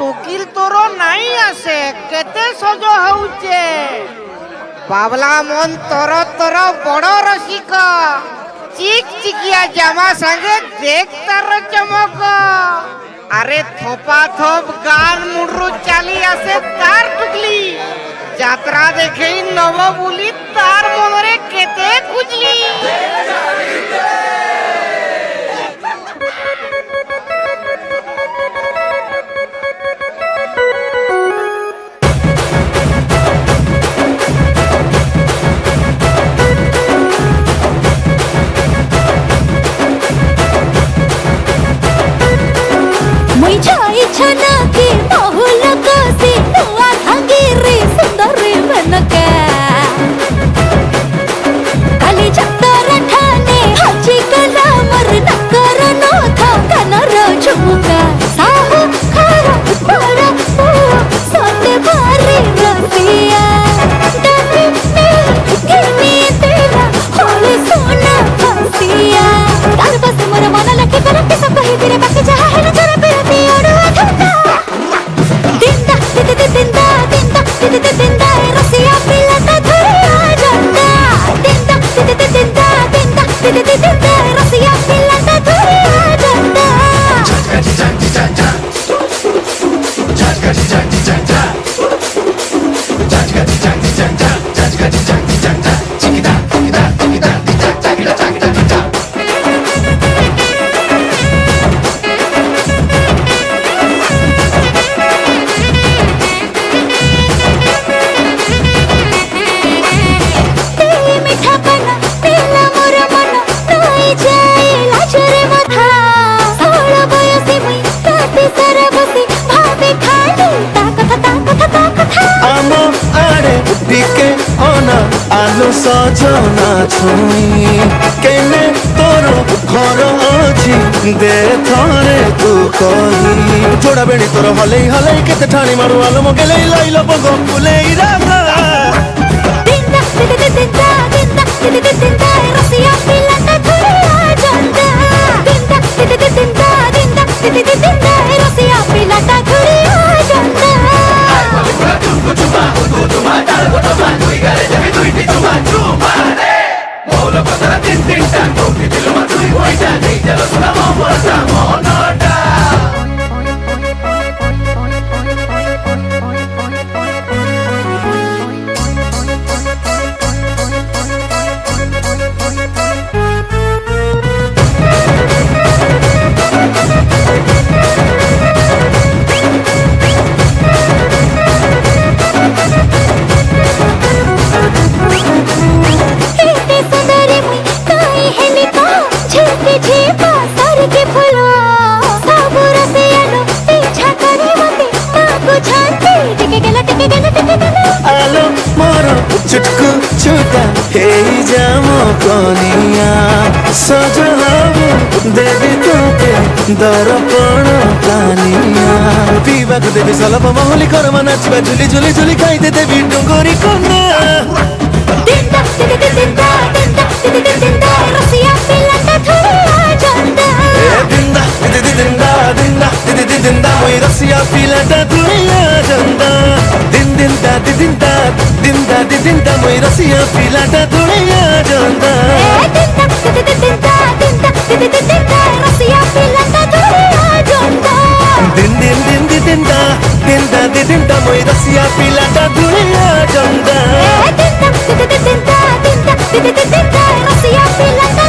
टुकिल तोर नाई आसे केते सज होउचे बाबला मन तोर तोर बड़ रसिक चिक चिकिया जामा संगे देख तार चमक अरे थोपा थोप गान मुडरू चाली आसे तार टुकली যাত্রা দেখেই নব বলি তার মনরে কেতে খুঁজলি মই ছাই ছানা কে বহুল কাসে তোয়া ভাঙ্গে রে সুন্দর রে बनका खाली चक्कर ठाणे हाची कला मर नकर नो था कनर झुमका साहू खारा बड़ा सोते भारी रसिया डरे गिनी तेरा होले सोना फसिया तार पास मोर मन लखे करके सब कहि तेरे बाकी जहा है न जरा पे ओडो ठंडा दिंदा दिंदा दिंदा दिंदा दिंदा रसिया पिलाता धुरिया जंदा दिंदा दिंदा दिंदा दिंदा दिंदा रसिया पिलाता धुरिया जंदा झटका झटका झटका झटका झटका झटका झटका झटका झटका चिकिटा चिकिटा चिकिटा चिकिटा चिकिटा चिकिटा आलो सजना छुई केने तोर घर अछि दे थरे तू कही जोड़ा बेणी तोर हलै हलै केते ठाणी मारू आलो मगे लई लइलो बगो फुलेई राधा दिंदा दिंदा दिंदा दिंदा दिंदा रसिया पिलाता धुरिया जंदा दिंदा दिंदा दिंदा दिंदा दिंदा रसिया पिलाता धुरिया जंदा आलो मोरो चुटकू छुटा हे जामो कोनिया सजलाबो देवी तोके दर्पण कानिया पीवा को देवी सलप महली करमा नाचिबा झुली झुली झुली खाइते देवी डुंगरी कोना दिंदा दिंदा दिंदा दिंदा दिंदा रसिया पिलाता धुरिया जंदा दिंदा दिंदा दिंदा दिंदा मोई रसिया पिलाता धुरिया जंदा दिंदा दिंदा दिंदा दिंदा मोई रसिया पिलाता धुरिया जंदा दिंदा दिंदा दिंदा दिंदा रसिया पिलाता धुरिया जंदा दिंदा दिंदा दिंदा मोई रसिया पिलाता धुरिया जंदा दिंदा दिंदा दिंदा दिंदा रसिया पिलाता